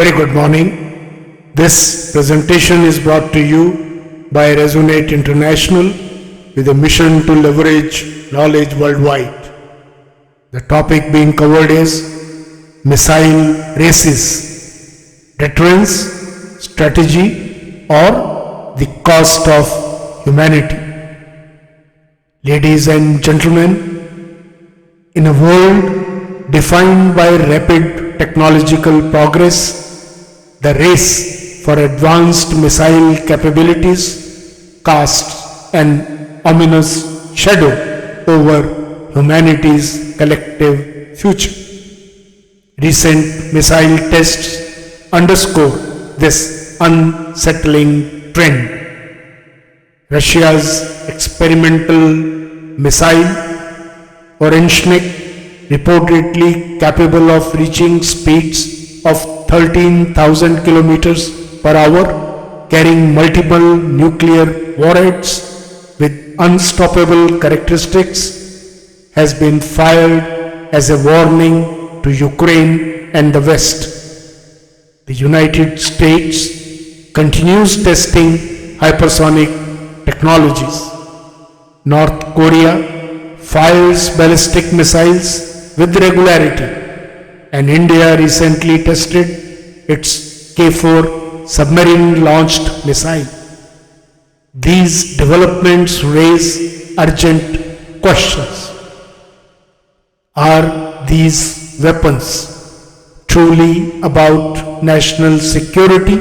Very good morning. This presentation is brought to you by Resonate International with a mission to leverage knowledge worldwide. The topic being covered is missile races, deterrence, strategy, or the cost of humanity. Ladies and gentlemen, in a world defined by rapid technological progress, the race for advanced missile capabilities casts an ominous shadow over humanity's collective future. Recent missile tests underscore this unsettling trend. Russia's experimental missile, Oreshnik, reportedly capable of reaching speeds of 13,000 kilometers per hour, carrying multiple nuclear warheads with unstoppable characteristics, has been fired as a warning to Ukraine and the West. The United States continues testing hypersonic technologies. North Korea fires ballistic missiles with regularity, and India recently tested its K-4 submarine-launched missile. These developments raise urgent questions. Are these weapons truly about national security,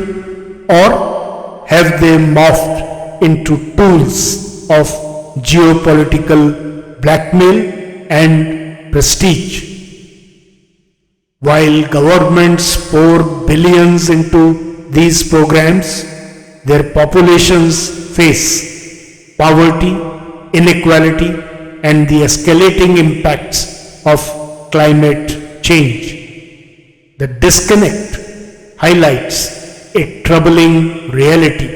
or have they morphed into tools of geopolitical blackmail and prestige? While governments pour billions into these programs, their populations face poverty, inequality, and the escalating impacts of climate change. The disconnect highlights a troubling reality.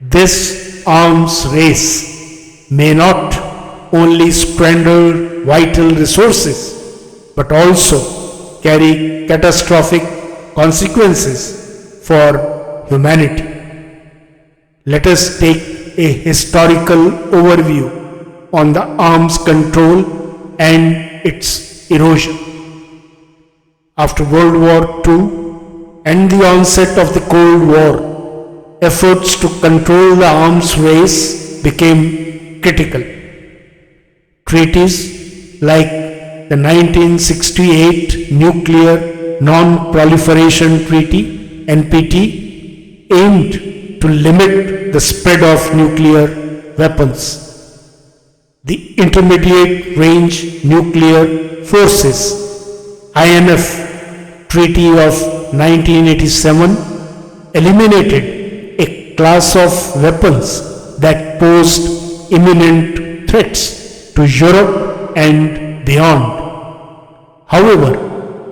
This arms race may not only squander vital resources, but also carry catastrophic consequences for humanity. Let us take a historical overview on the arms control and its erosion. After World War II and the onset of the Cold War, efforts to control the arms race became critical. Treaties like the 1968 Nuclear Non-Proliferation Treaty (NPT) aimed to limit the spread of nuclear weapons. The Intermediate Range Nuclear Forces (INF) Treaty of 1987 eliminated a class of weapons that posed imminent threats to Europe and beyond. However,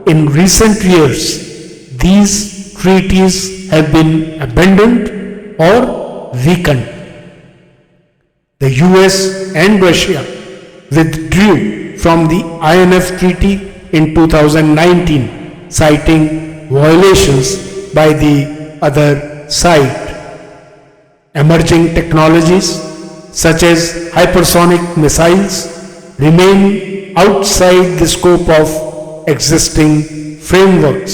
in recent years, these treaties have been abandoned or weakened. The US and Russia withdrew from the INF Treaty in 2019, citing violations by the other side. Emerging technologies such as hypersonic missiles remain outside the scope of existing frameworks,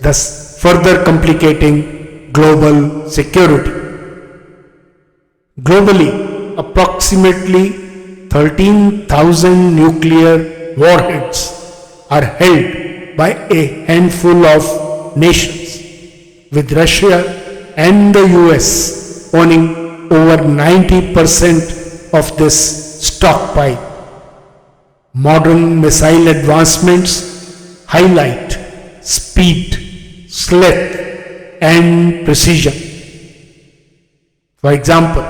thus further complicating global security. Globally, approximately 13,000 nuclear warheads are held by a handful of nations, with Russia and the US owning over 90% of this stockpile. Modern missile advancements highlight speed, stealth, and precision. For example,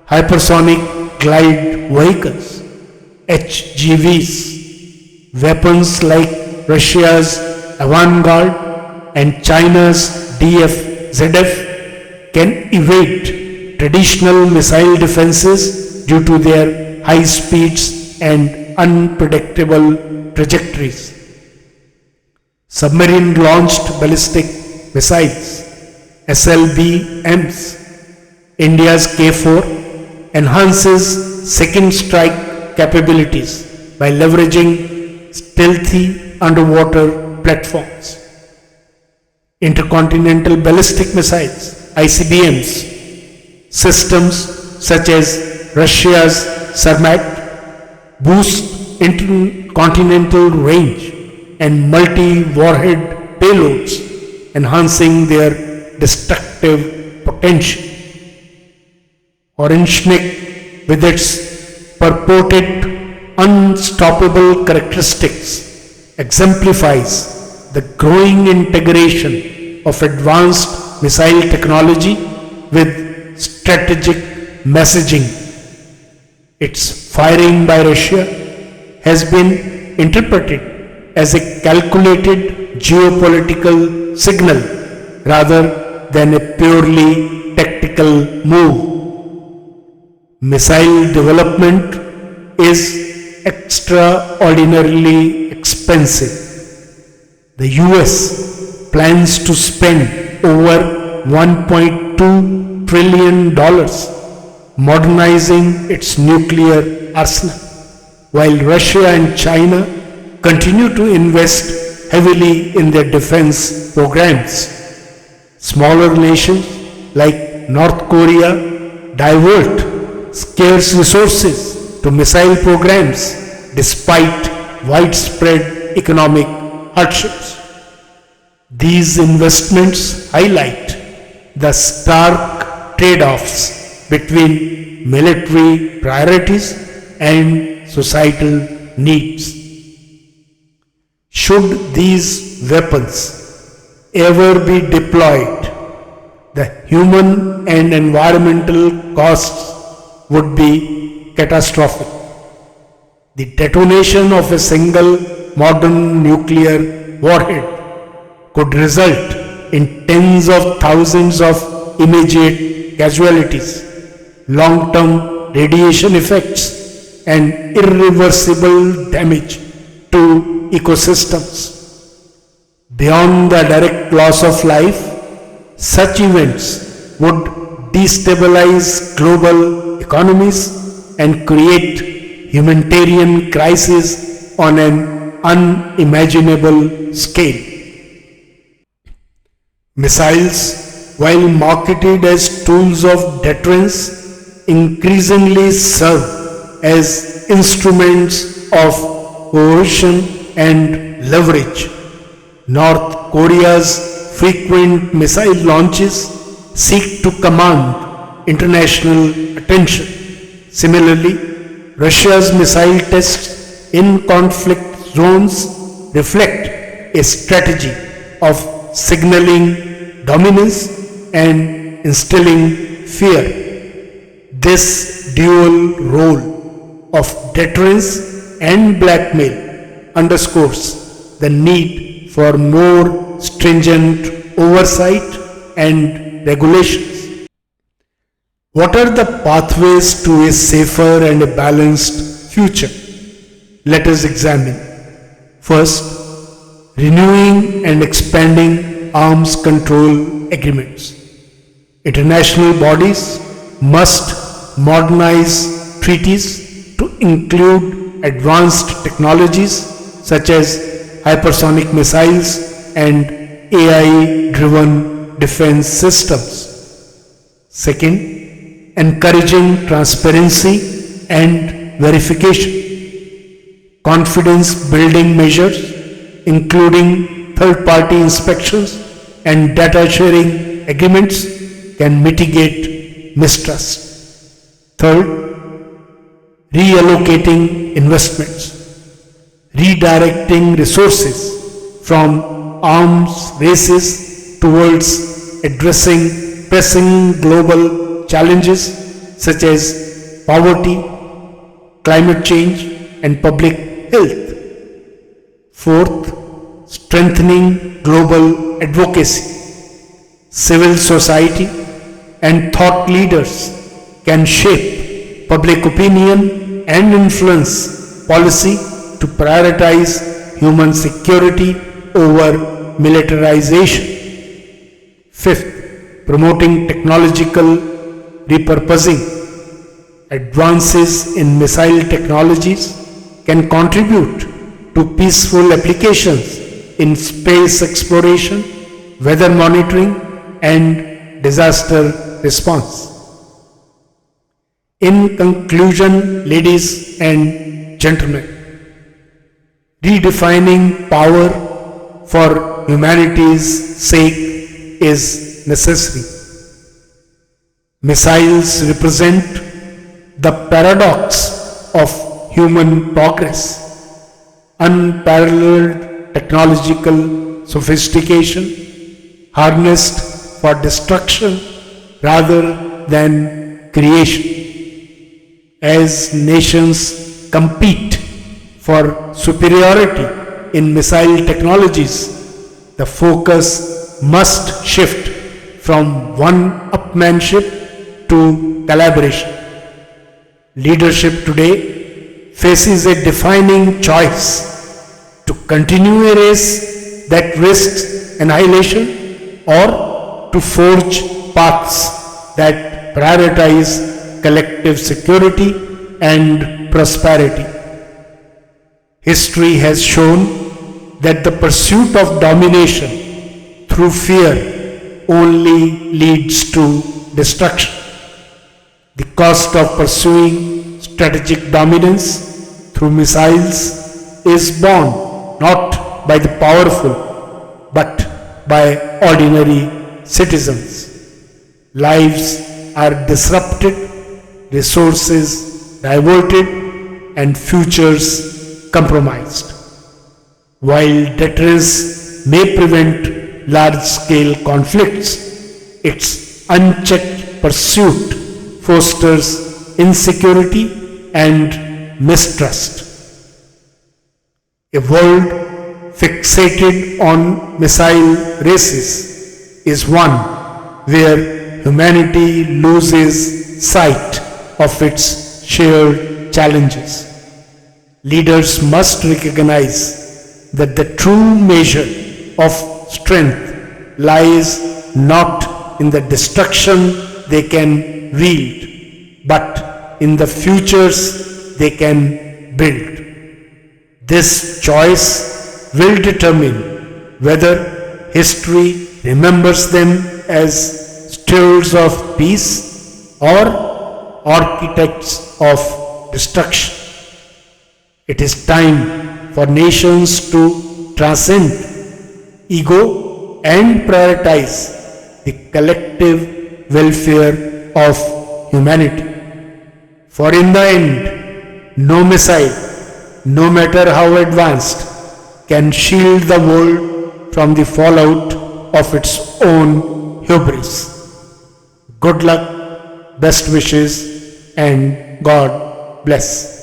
hypersonic glide vehicles, HGVs, weapons like Russia's Avangard and China's DF-ZF can evade traditional missile defenses due to their high speeds and unpredictable trajectories. Submarine-launched ballistic missiles, SLBMs. India's K4 enhances second strike capabilities by leveraging stealthy underwater platforms. Intercontinental ballistic missiles, ICBMs, systems such as Russia's Sarmat boost intercontinental range and multi-warhead payloads, enhancing their destructive potential. Orangenik, with its purported unstoppable characteristics, exemplifies the growing integration of advanced missile technology with strategic messaging. Its firing by Russia has been interpreted as a calculated geopolitical signal rather than a purely tactical move. Missile development is extraordinarily expensive. The US plans to spend over $1.2 trillion modernizing its nuclear arsenal, while Russia and China continue to invest heavily in their defense programs. Smaller nations like North Korea divert scarce resources to missile programs despite widespread economic hardships. These investments highlight the stark trade-offs between military priorities and societal needs. Should these weapons ever be deployed, the human and environmental costs would be catastrophic. The detonation of a single modern nuclear warhead could result in tens of thousands of immediate casualties, long-term radiation effects, and irreversible damage to ecosystems. Beyond the direct loss of life, such events would destabilize global economies and create humanitarian crises on an unimaginable scale. Missiles, while marketed as tools of deterrence, increasingly serve as instruments of coercion and leverage. North Korea's frequent missile launches seek to command international attention. Similarly, Russia's missile tests in conflict zones reflect a strategy of signaling dominance and instilling fear. This dual role of deterrence and blackmail underscores the need for more stringent oversight and regulations. What are the pathways to a safer and a balanced future? Let us examine. First, renewing and expanding arms control agreements. International bodies must modernize treaties to include advanced technologies such as hypersonic missiles and AI-driven defense systems. Second, encouraging transparency and verification. Confidence building measures, including third-party inspections and data sharing agreements, can mitigate mistrust. Third, reallocating investments, redirecting resources from arms races towards addressing pressing global challenges such as poverty, climate change, and public health. Fourth, strengthening global advocacy. Civil society and thought leaders can shape public opinion and influence policy to prioritize human security over militarization. Fifth, promoting technological repurposing. Advances in missile technologies can contribute to peaceful applications in space exploration, weather monitoring, and disaster response. In conclusion, ladies and gentlemen, redefining power for humanity's sake is necessary. Missiles represent the paradox of human progress, unparalleled technological sophistication, harnessed for destruction rather than creation. As nations compete for superiority in missile technologies, the focus must shift from one-upmanship to collaboration. Leadership today faces a defining choice: to continue a race that risks annihilation, or to forge paths that prioritize collective security and prosperity. History has shown that the pursuit of domination through fear only leads to destruction. The cost of pursuing strategic dominance through missiles is borne not by the powerful but by ordinary citizens. Lives are disrupted, resources diverted, and futures compromised. While deterrence may prevent large-scale conflicts, its unchecked pursuit fosters insecurity and mistrust. A world fixated on missile races is one where humanity loses sight of its shared challenges. Leaders must recognize that the true measure of strength lies not in the destruction they can wield, but in the futures they can build. This choice will determine whether history remembers them as stewards of peace or architects of destruction. It is time for nations to transcend ego and prioritize the collective welfare of humanity. For in the end, no missile, no matter how advanced, can shield the world from the fallout of its own hubris. Good luck, best wishes, and God bless.